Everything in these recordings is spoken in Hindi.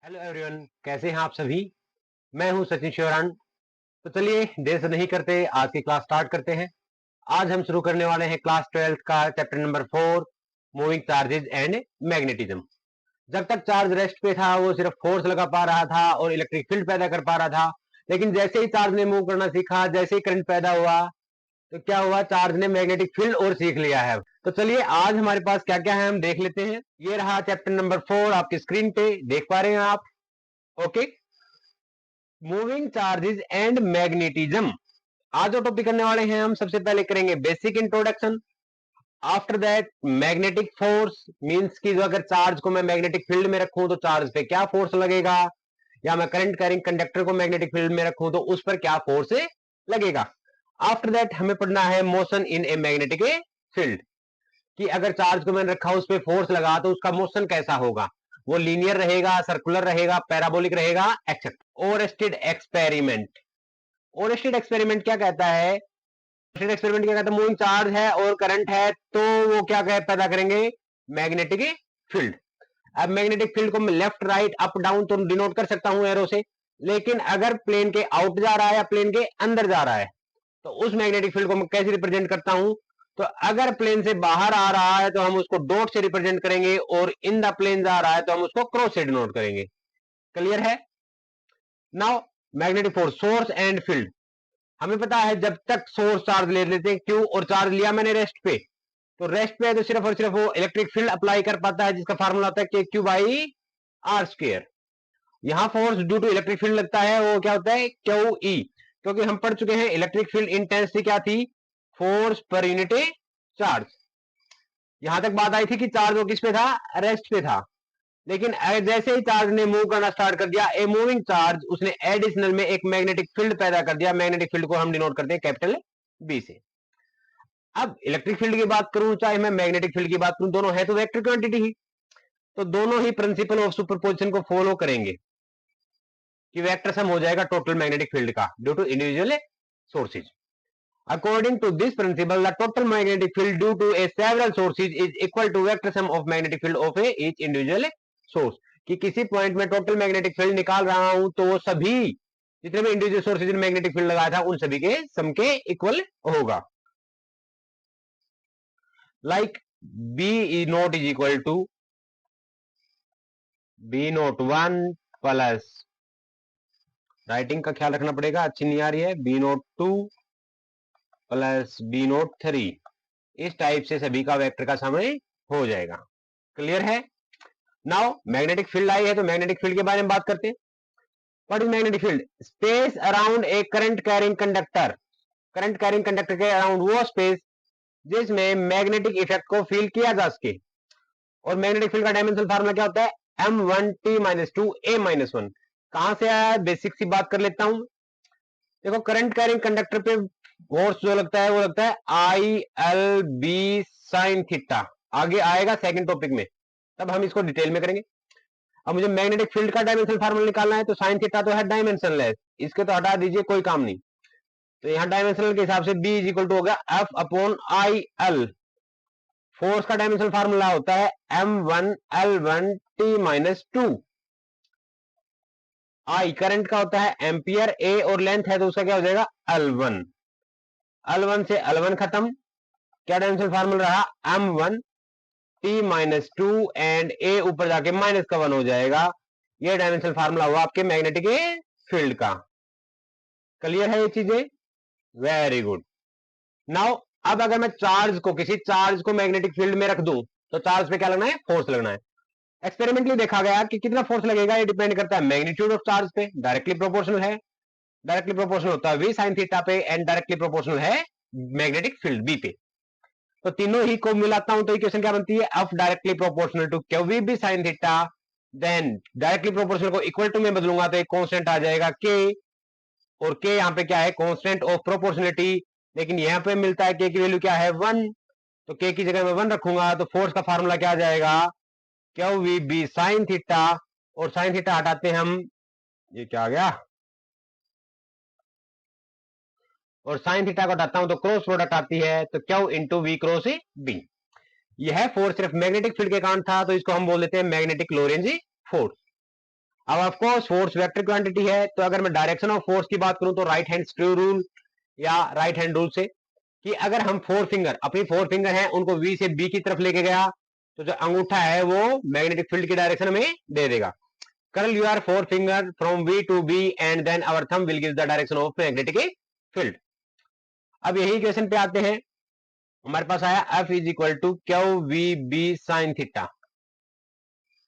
हेलो एवरीवन, कैसे हैं आप सभी। मैं हूं सचिन शिवरान। तो चलिए देर से नहीं करते, आज की क्लास स्टार्ट करते हैं। आज हम शुरू करने वाले हैं क्लास 12 का chapter number 4, moving charges and magnetism. जब तक चार्ज रेस्ट पे था वो सिर्फ फोर्स लगा पा रहा था और इलेक्ट्रिक फील्ड पैदा कर पा रहा था, लेकिन जैसे ही चार्ज ने मूव करना सीखा, जैसे ही करंट पैदा हुआ, तो क्या हुआ, चार्ज ने मैग्नेटिक फील्ड और सीख लिया है। तो चलिए आज हमारे पास क्या क्या है हम देख लेते हैं। ये रहा चैप्टर नंबर 4, आपकी स्क्रीन पे देख पा रहे हैं आप। Okay, moving charges and magnetism. आज जो टॉपिक करने वाले हैं हम, सबसे पहले करेंगे basic introduction. After that magnetic force, means कि जो अगर चार्ज को मैं मैग्नेटिक फील्ड में रखूं तो चार्ज पे क्या फोर्स लगेगा, या मैं करंट कैरिंग कंडक्टर को मैग्नेटिक फील्ड में रखूं तो उस पर क्या फोर्स लगेगा। आफ्टर दैट हमें पढ़ना है motion in a magnetic field, कि अगर चार्ज को मैंने रखा उस पर फोर्स लगा तो उसका मोशन कैसा होगा, वो लीनियर रहेगा, सर्कुलर रहेगा, पैराबोलिक रहेगा, etcetera. Oersted experiment. Oersted experiment क्या कहता है, ओरेस्टेड एक्सपेरिमेंट क्या कहता है, मूविंग चार्ज है और करंट है तो वो क्या पैदा करेंगे, मैग्नेटिक फील्ड। अब मैग्नेटिक फील्ड को मैं लेफ्ट राइट अप डाउन तो डिनोट कर सकता हूं एरो से, लेकिन अगर प्लेन के आउट जा रहा है या प्लेन के अंदर जा रहा है तो उस मैग्नेटिक फील्ड को मैं कैसे रिप्रेजेंट करता हूं। तो अगर प्लेन से बाहर आ रहा है तो हम उसको डॉट से रिप्रेजेंट करेंगे, और इन द प्लेन जा रहा है तो हम उसको क्रॉस से डिनोट करेंगे। क्लियर है। Now magnetic force, source and field. हमें पता है जब तक सोर्स चार्ज ले लेते हैं क्यू, और चार्ज लिया मैंने रेस्ट पे, तो रेस्ट पे है तो सिर्फ और सिर्फ वो इलेक्ट्रिक फील्ड अप्लाई कर पाता है, जिसका फार्मूला होता है k q by r square. यहां force due to electric field लगता है, वो क्या होता है, क्यू ई। क्योंकि हम पढ़ चुके हैं इलेक्ट्रिक फील्ड इंटेंसिटी क्या थी, फोर्स पर यूनिट चार्ज। यहां तक बात आई थी कि चार्ज वो किस पे था, रेस्ट पे था। लेकिन जैसे ही चार्ज ने मूव करना स्टार्ट कर दिया, ए मूविंग चार्ज, उसने एडिशनल में एक मैग्नेटिक फील्ड पैदा कर दिया। मैग्नेटिक फील्ड को हम डिनोट करते हैं कैपिटल बी से। अब इलेक्ट्रिक फील्ड की बात करूं चाहे मैं मैग्नेटिक फील्ड की बात करूं, दोनों है तो वेक्टर क्वांटिटी ही, तो दोनों ही प्रिंसिपल ऑफ सुपरपोजिशन को फॉलो करेंगे कि वेक्टर सम हो जाएगा टोटल मैग्नेटिक फील्ड का due to individual sources. According to this principle, the total magnetic field due to a several sources is equal to vector sum of magnetic field of a each individual source। कि किसी पॉइंट में टोटल मैग्नेटिक फील्ड निकाल रहा हूं तो वो सभी जितने भी इंडिविजुअल सोर्सेज ने मैग्नेटिक फील्ड लगाया था उन सभी के सम के इक्वल होगा। Like B naught is equal to B naught 1 plus, writing का ख्याल रखना पड़ेगा, अच्छी नहीं आ रही है, B naught 2 plus B naught 3। इस टाइप से सभी का वेक्टर का समय हो जाएगा। क्लियर है। नाउ मैग्नेटिक फील्ड आई है तो मैग्नेटिक फील्ड के बारे में बात करते हैं। What is magnetic field, space around a current carrying conductor. Current carrying conductor के अराउंड वो स्पेस जिसमें मैग्नेटिक इफेक्ट को फील किया जा सके। और मैग्नेटिक फील्ड का डायमेंशनल फार्मूला क्या होता है, m1t-2a-1। कहां से आया है, बेसिक सी बात कर लेता हूं। देखो करंट कैरिंग कंडक्टर पे फोर्स जो लगता है वो लगता है I L B sine theta. आगे आएगा सेकंड टॉपिक में, तब हम इसको डिटेल में करेंगे। अब मुझे मैग्नेटिक फील्ड का डायमेंशनल फार्मूला निकालना है, तो साइन थीटा तो है डायमेंशनलेस, इसके तो हटा दीजिए, कोई काम नहीं। तो यहाँ डायमेंशनल के हिसाब से बी इज इक्वल टू हो गया F upon I L. Force का डायमेंशनल फार्मूला होता है m1l1t-2। आई करंट का होता है एम्पियर, ए और लेंथ है तो उसका क्या हो जाएगा L1। L1 से L1 खत्म, क्या डायमेंशनल फार्मूला रहा m1t-2 एंड ए ऊपर जाके माइनस का 1 हो जाएगा। ये डायमेंशनल फार्मूला हुआ आपके मैग्नेटिक फील्ड का। क्लियर है ये चीजें, वेरी गुड। नाउ अब अगर मैं चार्ज को, किसी चार्ज को मैग्नेटिक फील्ड में रख दूं तो चार्ज पे क्या लगना है, फोर्स लगना है। एक्सपेरिमेंटली देखा गया कि कितना फोर्स लगेगा ये डिपेंड करता है मैग्नीट्यूड ऑफ चार्ज पे, डायरेक्टली प्रोपोर्शनल है। डायरेक्टली प्रोपोर्शनल होता है v sin थीटा पे, एंड डायरेक्टली प्रोपोर्शनल है मैग्नेटिक फील्ड b पे। तो तीनों ही को मिलाता हूं तो इक्वेशन क्या बनती है, f directly proportional to q v B sine theta. Then directly proportional को इक्वल टू में बदलूंगा तो एक कांस्टेंट आ जाएगा k, और k यहाँ पे क्या है, कांस्टेंट ऑफ प्रोपोर्शनलिटी। लेकिन यहाँ पे मिलता है k की वैल्यू क्या है 1, तो k की जगह में 1 रखूंगा तो फोर्स का फार्मूला क्या आ जाएगा, q v B sine theta, और साइन थीटा हटाते हैं हम, ये क्या आ गया, और साइन थीटा को हटाता हूं तो क्रॉस प्रोडक्ट आती है, तो q into v cross B. यह फोर्स सिर्फ मैग्नेटिक फील्ड के कारण था तो इसको हम बोल देते हैं मैग्नेटिक लोरेंज फोर्स। अब of course force vector quantity है, तो अगर मैं डायरेक्शन ऑफ फोर्स की बात करूं तो राइट हैंड स्क्रू रूल या राइट हैंड रूल से, कि अगर हम अपनी फोर फिंगर हैं उनको वी से बी की तरफ लेके गया तो जो अंगूठा है वो मैग्नेटिक फील्ड की डायरेक्शन में दे देगा. Curl your four finger from v to B and then our thumb will give the direction of magnetic field. अब यही क्वेश्चन पे आते हैं. हमारे पास आया F is equal to q v B sine theta.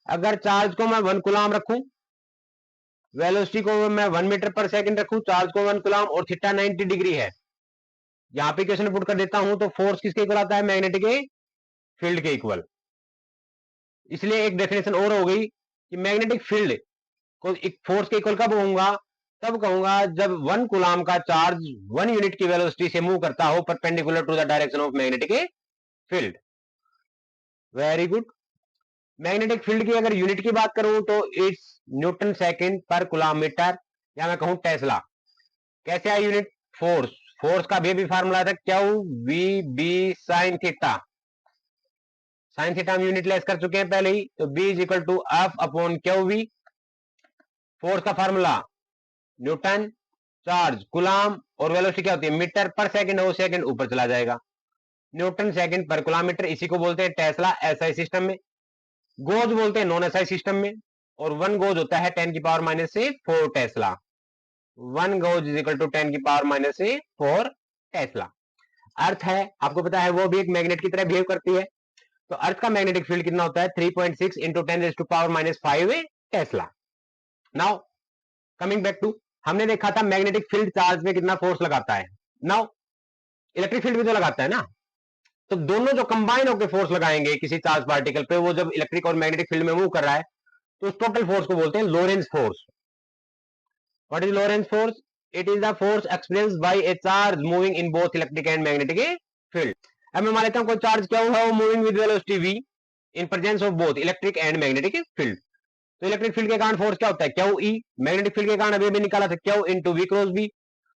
अगर चार्ज को मैं 1 कूलम रखूं, वेलोसिटी को मैं 1 मीटर पर सेकंड रखूं, चार्ज को 1 कूलम और थीटा 90 डिग्री है, यहां पे क्वेश्चन पुट कर देता हूं तो फोर्स किसके इक्वल आता है? मैग्नेटिक फील्ड के इक्वल. इसलिए एक डेफिनेशन और हो गई कि मैग्नेटिक फील्ड को एक फोर्स के इक्वल कब होऊंगा? तब कहूंगा जब 1 कूलम का चार्ज 1 यूनिट की वेलोसिटी से मूव करता हो perpendicular to the direction of magnetic field. Very good. Magnetic field की अगर यूनिट की बात करूं तो it's newton second per kilometre, या मैं कहूं टेस्ला. कैसे है यूनिट? फोर्स. फोर्स का भी फार्मूला था q v B sine theta. Sine theta हम यूनिट लेस कर चुके हैं पहले ही, तो B is equal to F upon q v. Force का फार्मूला न्यूटन, चार्ज कूलम और वेलोसिटी क्या होती है? मीटर पर सेकंड. हो सेकंड ऊपर चला जाएगा. न्यूटन सेकंड पर किलोमीटर, इसी को बोलते हैं टेस्ला एसआई सिस्टम में. गोज बोलते हैं नॉन एसआई सिस्टम में. और 1 गोज होता है 10 की पावर माइनस से 4 tesla. 1 gauss is equal to 10 की पावर माइनस से 4 टेस्ला. अर्थ है, आपको पता है, वो भी एक मैग्नेट की तरह बिहेव करती है. तो अर्थ का मैग्नेटिक फील्ड कितना होता है? 3.6 into 10 to power minus 5 tesla. Now coming back to, हमने देखा था मैग्नेटिक फील्ड चार्ज में कितना फोर्स लगाता है. नाउ इलेक्ट्रिक फील्ड भी तो लगाता है ना. तो दोनों जो कंबाइन होकर फोर्स लगाएंगे किसी चार्ज पार्टिकल पे, वो जब इलेक्ट्रिक और मैग्नेटिक फील्ड में मूव कर रहा है तो उस टोटल फोर्स को बोलते हैं Lorentz force. What is Lorentz force? It is the force experienced bye A charge moving in both electric and magnetic field. अब मैं मान लेता हूं कोई चार्ज क्या हुआ, वो moving with velocity v in presence of both electric and magnetic field. तो इलेक्ट्रिक फील्ड के कारण फोर्स क्या होता है? Q E. मैग्नेटिक फील्ड के कारण अभी भी निकाला था q into v cross B.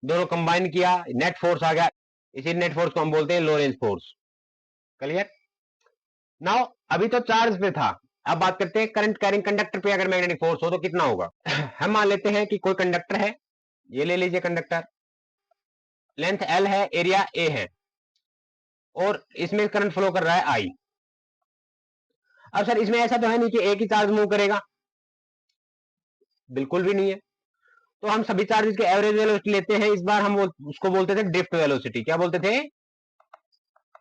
दोनों कंबाइन किया, नेट फोर्स आ गया. इसी नेट फोर्स को हम बोलते हैं लोरेंज फोर्स. क्लियर? नाउ अभी तो चार्ज पे था, अब बात करते हैं करंट कैरिंग कंडक्टर पे अगर मैग्नेटिक फोर्स हो तो कितना होगा. हम मान लेते हैं कि कोई कंडक्टर है, ये ले लीजिए कंडक्टर, लेंथ एल है, एरिया ए है, और इसमें करंट फ्लो कर रहा है आई. अब सर इसमें ऐसा तो है नहीं कि एक ही चार्ज मूव करेगा, बिल्कुल भी नहीं है. तो हम सभी चार्जेस के एवरेज वेलोसिटी लेते हैं. इस बार हम उसको बोलते थे ड्रिफ्ट वेलोसिटी. क्या बोलते थे?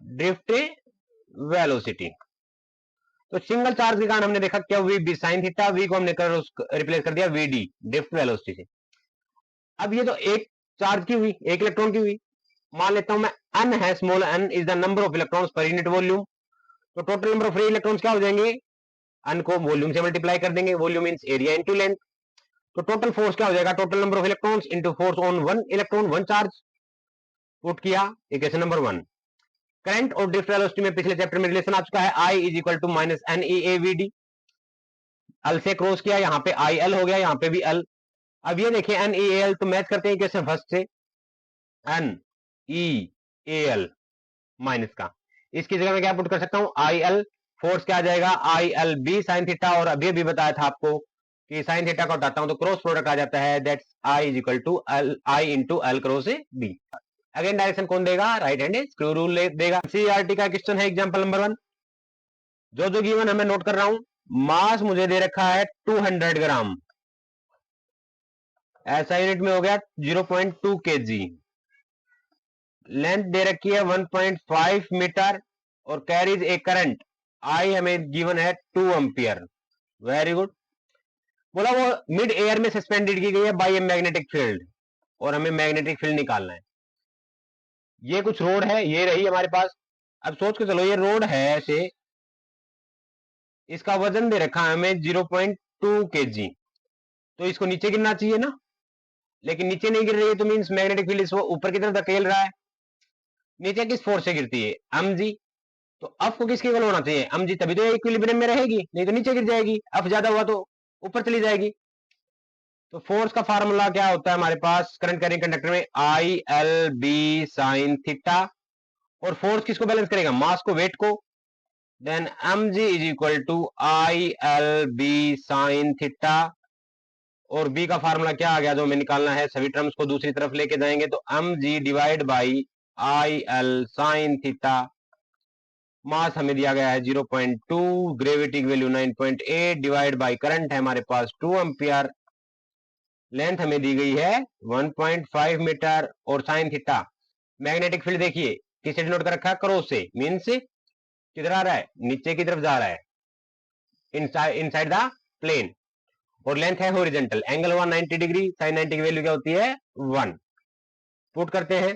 Drift velocity. तो सिंगल चार्ज के कारण हमने देखा क्या v B sine theta, v को हमने रिप्लेस कर दिया वी डी ड्रिफ्ट वेलोसिटी से. अब ये तो एक चार्ज की हुई, एक इलेक्ट्रॉन की हुई. मान लेता हूं मैं n है, small n is the number of electrons per unit volume. तो total number of free electrons क्या हो जाएंगे? n को वॉल्यूम से मल्टीप्लाई कर देंगे. Volume means area into length. तो टोटल फोर्स क्या हो जाएगा? Total number of electrons into force on one electron, one charge. Put किया इक्वेशन नंबर 1. करंट और ड्रिफ्ट वेलोसिटी में पिछले चैप्टर में रिलेशन आ चुका है. I is equal to minus n e A v d. L से क्रॉस किया, यहाँ पे आई एल हो गया, यहाँ पे भी एल. अब ये देखिए एन ई एल, तो मैच करते हैं कैसे? फर्स्ट से n e A L minus का, इसकी जगह में क्या पुट कर सकता हूं? I L. फोर्स क्या आ जाएगा? I L B sine theta. और अभी भी बताया था आपको कि साइन थीटा का हटाता हूं तो क्रॉस प्रोडक्ट आ जाता है, that's I is equal to L, I into L cross B. Again direction कौन देगा? राइट हैंड स्क्रू रूल देगा. सीआरटी का क्वेश्चन है एग्जांपल नंबर 1. जो गिवन है मैं नोट कर रहा हूं. मास मुझे दे रखा है 200 ग्राम, ऐसा यूनिट में हो गया 0.2 kg. लेंथ दे रखी है 1.5 मीटर और कैरीज ए करंट आई हमें गिवन है 2 एम्पियर. Very good. बोला वो मिड एयर में सस्पेंडेड की गई है बाय ए मैग्नेटिक फील्ड, और हमें मैग्नेटिक फील्ड निकालना है. ये कुछ रोड है, ये रही हमारे पास. अब सोच के चलो, ये रोड है ऐसे, इसका वजन दे रखा है हमें 0.2 kg. तो इसको नीचे गिरना चाहिए ना, लेकिन नीचे नहीं गिर रही है, तो मींस मैग्नेटिक फील्ड इसको ऊपर की तरफ धकेल रहा है. नीचे किस फोर्स से गिरती है? M g. तो अफ को किसके इक्वल होना चाहिए? M g. तभी तो इक्विलिब्रियम में रहेगी, नहीं तो नीचे गिर जाएगी. अफ ज्यादा हुआ तो ऊपर चली जाएगी. तो फोर्स का फार्मूला क्या होता है हमारे पास करंट कैरिंग कंडक्टर में? I L B sine theta. और फोर्स किसको बैलेंस करेगा? मास को, वेट को. Then mg is equal to I L B sine theta और बी का फार्मूला क्या आ गया जो हमें निकालना है, सभी टर्म्स को दूसरी तरफ लेके जाएंगे तो M G divide by I L sine theta, mass हमें दिया गया है 0.2, ग्रेविटी की वैल्यू 9.8 डिवाइड बाई करंट है हमारे पास 2 एम्पियर, लेंथ हमें दी गई है 1.5 मीटर और साइन थीटा। मैग्नेटिक फील्ड देखिए किससे डिनोट कर रखा है, क्रॉस से, मींस किधर आ रहा है, नीचे की तरफ जा रहा है, इनसाइड द प्लेन, और लेंथ है हॉरिजॉन्टल, एंगल हुआ 90 डिग्री, साइन 90 की वैल्यू क्या होती है 1। पुट करते हैं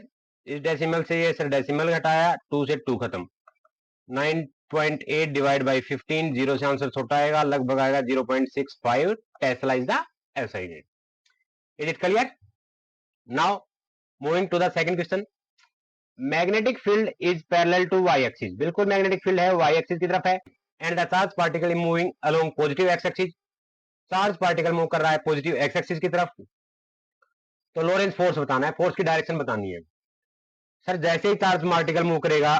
इस डेसिमल से, ये सर डेसिमल घटाया, 2 से 2 खत्म, 9.8 डिवाइड बाई 15, 0 से आंसर छोटा आएगा, लगभग आएगा 0.65 tesla is the SI unit. Is it clear? Now moving to the second question, magnetic field is parallel to y axis, बिल्कुल मैग्नेटिक फील्ड है y एक्सिस की तरफ है, and the charge particle is moving along positive x axis, charge particle move कर रहा है पॉजिटिव x एक्सिस की तरफ, तो लोरेंस फोर्स बताना है, फोर्स की डायरेक्शन बतानी है। सर जैसे ही चार्ज पार्टिकल मूव करेगा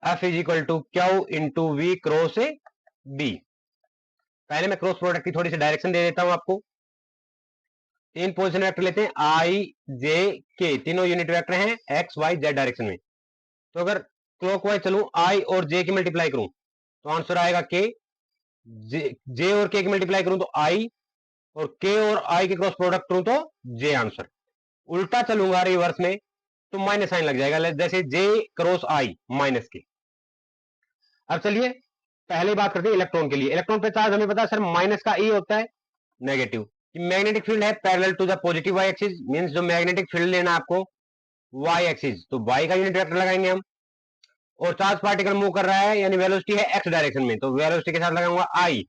F is equal to q into v cross B, पहले मैं क्रॉस प्रोडक्ट की थोड़ी सी डायरेक्शन दे देता हूं आपको। तीन पोजिशन वेक्टर लेते हैं, आई जे के, तीनों यूनिट वेक्टर हैं एक्स वाई जेड डायरेक्शन में, तो अगर क्लॉकवाइज चलूं आई और जे की मल्टीप्लाई करूं तो आंसर आएगा के, जे और के की मल्टीप्लाई करूं तो आई, और के और आई के क्रॉस प्रोडक्ट करूं तो जे आंसर। उल्टा चलूंगा रिवर्स में तो माइनस साइन लग जाएगा, जैसे जे क्रॉस आई माइनस के। अब चलिए पहले बात करते हैं इलेक्ट्रॉन के लिए। इलेक्ट्रॉन पे चार्ज हमें पता है सर माइनस का ई होता है नेगेटिव, मैग्नेटिक फील्ड है parallel to the positive y axis, means जो मैग्नेटिक फील्ड लेना आपको वाई एक्सिस, तो वाई का यूनिट वेक्टर लगाएंगे हम, और चार्ज पार्टिकल मूव कर रहा है यानी वेलोसिटी है एक्स डायरेक्शन में, तो वेलोसिटी के साथ लगाऊंगा आई।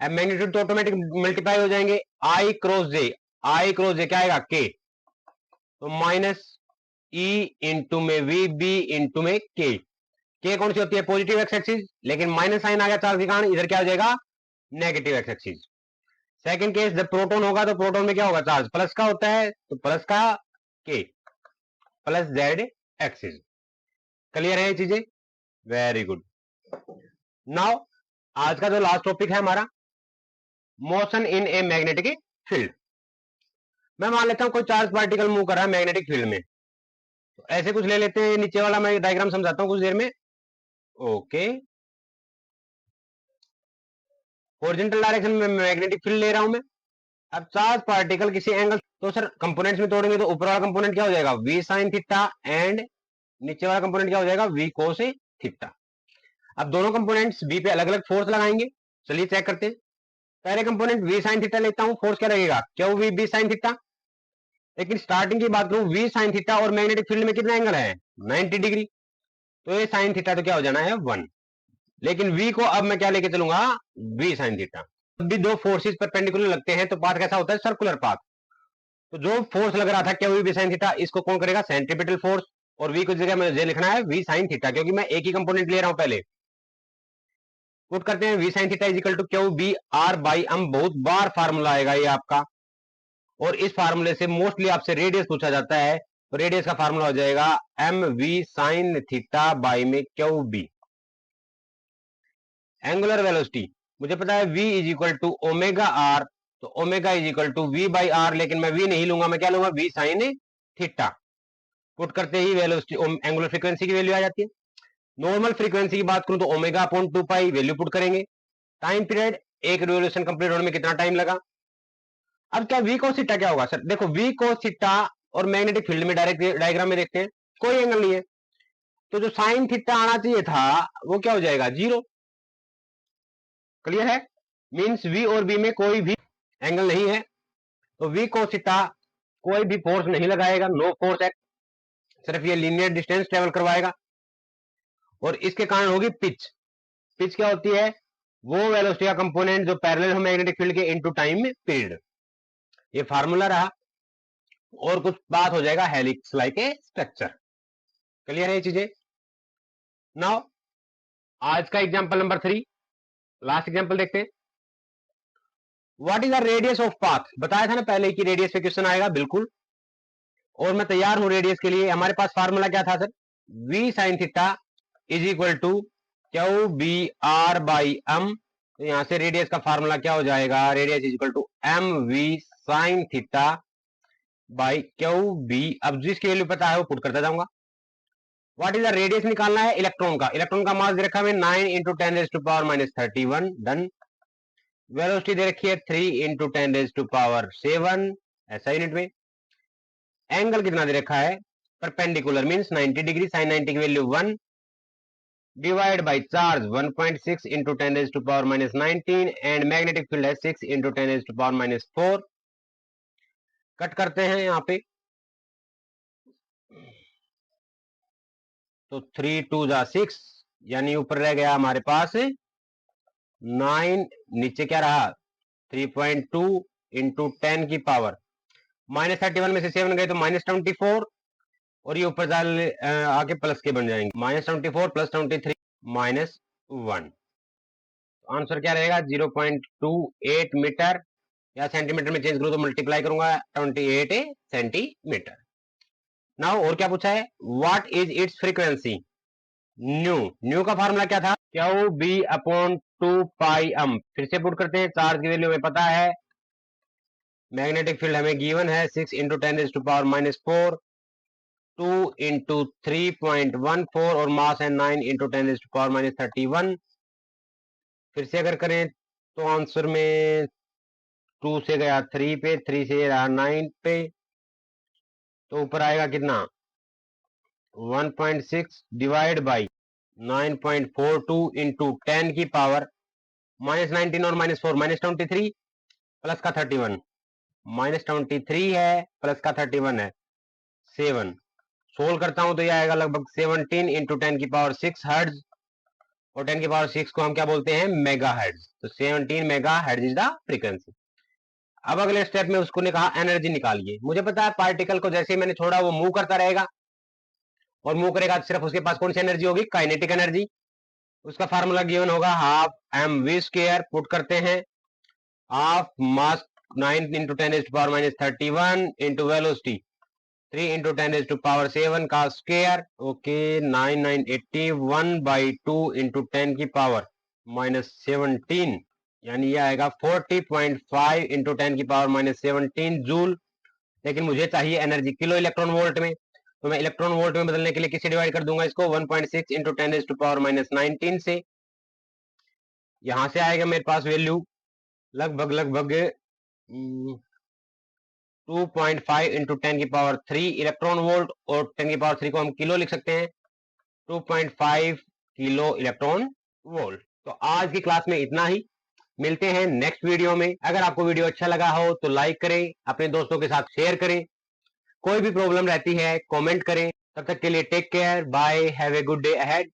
अब मैग्नीट्यूड तो ऑटोमेटिक मल्टीप्लाई हो जाएंगे, आई क्रॉस जे, आई क्रॉस जे क्या आएगा के, तो माइनस ई इंटू में वी बी इंटू में के कौन सी होती है पॉजिटिव एक्स एक्सिस, लेकिन माइनस साइन आ गया चार्ज के कारण, इधर क्या हो जाएगा negative x axis. Second case जब प्रोटॉन होगा तो प्रोटॉन में क्या होगा, चार्ज प्लस का होता है, तो प्लस का के प्लस जेड एक्सिस। क्लियर है ये चीजें? Very good. नाउ आज का जो लास्ट टॉपिक है हमारा, motion in a magnetic field. मैं मान लेता हूं कोई चार्ज पार्टिकल मूव कर रहा है मैग्नेटिक फील्ड में, तो ऐसे कुछ ले लेते हैं, नीचे वाला मैं डायग्राम समझाता हूं कुछ देर में। ओके, हॉरिजॉन्टल डायरेक्शन में मैग्नेटिक फील्ड ले रहा हूं मैं। अब चार्ज पार्टिकल किसी एंगल, तो सर कंपोनेंट्स में तोड़ेंगे तो ऊपर वाला कंपोनेंट क्या हो जाएगा वी साइन थीटा, एंड नीचे वाला कंपोनेंट क्या हो जाएगा वी कोस थीटा। अब दोनों कंपोनेंट्स वी पे अलग अलग फोर्स लगाएंगे, चलिए चेक करते हैं। पहले कंपोनेंट वी साइन थीटा लेता हूं, फोर्स क्या लगेगा q v B sine theta, लेकिन स्टार्टिंग की बात करूं वी साइन थीटा और मैग्नेटिक फील्ड में कितना एंगल है 90 डिग्री, तो ये साइन थीटा तो क्या हो जाना है 1, लेकिन v को अब मैं क्या लेके चलूंगा v साइन थीटा। जब भी दो फोर्सेस परपेंडिकुलर लगते हैं तो पाथ कैसा होता है सर्कुलर पाथ, तो जो फोर्स लग रहा था क्या v साइन थीटा, इसको कौन करेगा सेंट्रीपिटल फोर्स, और v को जगह मुझे लिखना है v साइन थीटा, क्योंकि मैं एक ही कंपोनेंट ले रहा हूं। पहले पुट करते हैं v sine theta is equal to q B r by m, बहुत बार फार्मूला आएगा ये आपका, और इस फार्मूले से मोस्टली आपसे रेडियस पूछा जाता है, तो रेडियस का फार्मूला हो जाएगा M we sine theta by में क्यू बी। एंगुलर वेलोसिटी मुझे पता है v is equal to omega R, तो omega is equal to V by R, लेकिन मैं v नहीं लूंगा, मैं क्या लूंगा v साइन थीटा। पुट करते ही वेलोसिटी एंगुलर फ्रीक्वेंसी की वैल्यू आ जाती है। नॉर्मल फ्रीक्वेंसी की बात करूं तो omega upon 2 pi value put करेंगे। टाइम पीरियड एक रिवोल्यूशन कंप्लीट होने में कितना टाइम लगा। अब क्या v cos थीटा क्या होगा सर, देखो v cos थीटा और मैग्नेटिक फील्ड में डायरेक्ट डायग्राम में देखते हैं कोई एंगल नहीं है, तो जो साइन थीटा आना चाहिए था वो क्या हो जाएगा 0। क्लियर है, मींस v और b में कोई भी एंगल नहीं है, तो v cos थीटा कोई भी फोर्स नहीं लगाएगा, नो फोर्स एक्ट, सिर्फ ये लीनियर डिस्टेंस ट्रेवल करवाएगा, और इसके कारण होगी पिच। पिच क्या होती है, वो वेलोसिटी का कंपोनेंट जो पैरेलल हो मैग्नेटिक फील्ड के इनटू टाइम पीरियड। ये फार्मूला रहा, और कुछ बात हो जाएगा helix like a structure. Clear है ये चीजें? नाउ आज का एग्जांपल नंबर 3, लास्ट एग्जांपल देखते हैं। What is the radius of path, बताया था ना पहले कि रेडियस पे क्वेश्चन आएगा, बिल्कुल, और मैं तैयार हूं रेडियस के लिए। हमारे पास फार्मूला क्या था sir, v sine theta is equal to q B r by m तो यहां से रेडियस का फार्मूला क्या हो जाएगा, radius is equal to m we sine theta by q B. अब जिसकी वैल्यू पता है वो पुट करता जाऊंगा। व्हाट इज द रेडियस निकालना है इलेक्ट्रॉन का। इलेक्ट्रॉन का मास दे रखा है 9 इंटू 10⁻⁻31 डन। वेलोसिटी दे रखी है 3 इंटू 10⁻7 ऐसा यूनिट में। एंगल कितना दे रखा है, परपेंडिकुलर मींस 90 डिग्री, साइन 90 की value 1 divide by charge 1.6 into 10⁻19 and magnetic field है 6 इंटू 10⁻4। कट करते हैं यहाँ पे, तो 3 2 जा 6, यानी ऊपर रह गया हमारे पास 9, नीचे क्या रहा 3.2 इंटू 10 की पावर -31 में से 7 गए तो -24, और ये ऊर आके प्लस के बन जाएंगे, -24 + 23 -1। आंसर क्या रहेगा 0.28 मीटर, या सेंटीमीटर में चेंज करूं तो मल्टीप्लाई करूंगा 28 सेंटीमीटर। नाउ और क्या पूछा है, what is it's frequency new. New का फार्मूला क्या था, क्यू बी अपॉन 2 पाई एम। फिर से पुट करते हैं, चार्ज की वैल्यू हमें पता है, मैग्नेटिक फील्ड हमें गिवन है 6 इंटू 10⁻⁻4, 2 इंटू 3.14 और मास है 9 इंटू 10⁻31। फिर से अगर करें तो आंसर में 2 से गया 3 पे, 3 से रहा 9 पे, तो ऊपर आएगा कितना 1.6 डिवाइड बाई 9.42 इंटू 10 की पावर -19 और -4 -23 प्लस का 31, -23 है प्लस का 31 है 7। सोल्व करता हूं तो यह आएगा लगभग 17 इंटू 10 की पावर 6 हर्ट्ज, और 10 की पावर 6 को हम क्या बोलते हैं मेगा हर्ट्ज। तो 17 mega hertz is the frequency. अब अगले स्टेप में उसको ने कहा एनर्जी निकालिए। मुझे पता है पार्टिकल को जैसे ही मैंने छोड़ा वो मूव करता रहेगा, और मूव करेगा सिर्फ उसके पास कौन सी एनर्जी होगी, काइनेटिक एनर्जी। उसका फार्मूला गिवन होगा half m v square. Put करते हैं, half mass 9 into 10⁻31 into velocity 3 into 10⁻7 का स्क्वायर, ओके 9981/2 इंटू 10 की पावर -17, यानी ये आएगा 40.5 इंटू 10 की पावर -17 जूल। लेकिन मुझे चाहिए एनर्जी किलो इलेक्ट्रॉन वोल्ट में, तो मैं इलेक्ट्रॉन वोल्ट में बदलने के लिए किससे डिवाइड कर दूंगा इसको 1.6 इंटू 10⁻19 से। यहां से आएगा मेरे पास वैल्यू लगभग 2.5 इंटू 10 की पावर 3 इलेक्ट्रॉन वोल्ट, और 10 की पावर 3 को हम किलो लिख सकते हैं, 2.5 किलो इलेक्ट्रॉन वोल्ट। तो आज की क्लास में इतना ही, मिलते हैं नेक्स्ट वीडियो में। अगर आपको वीडियो अच्छा लगा हो तो लाइक करें, अपने दोस्तों के साथ शेयर करें, कोई भी प्रॉब्लम रहती है कमेंट करें। तब तक के लिए take care, bye, have a good day ahead.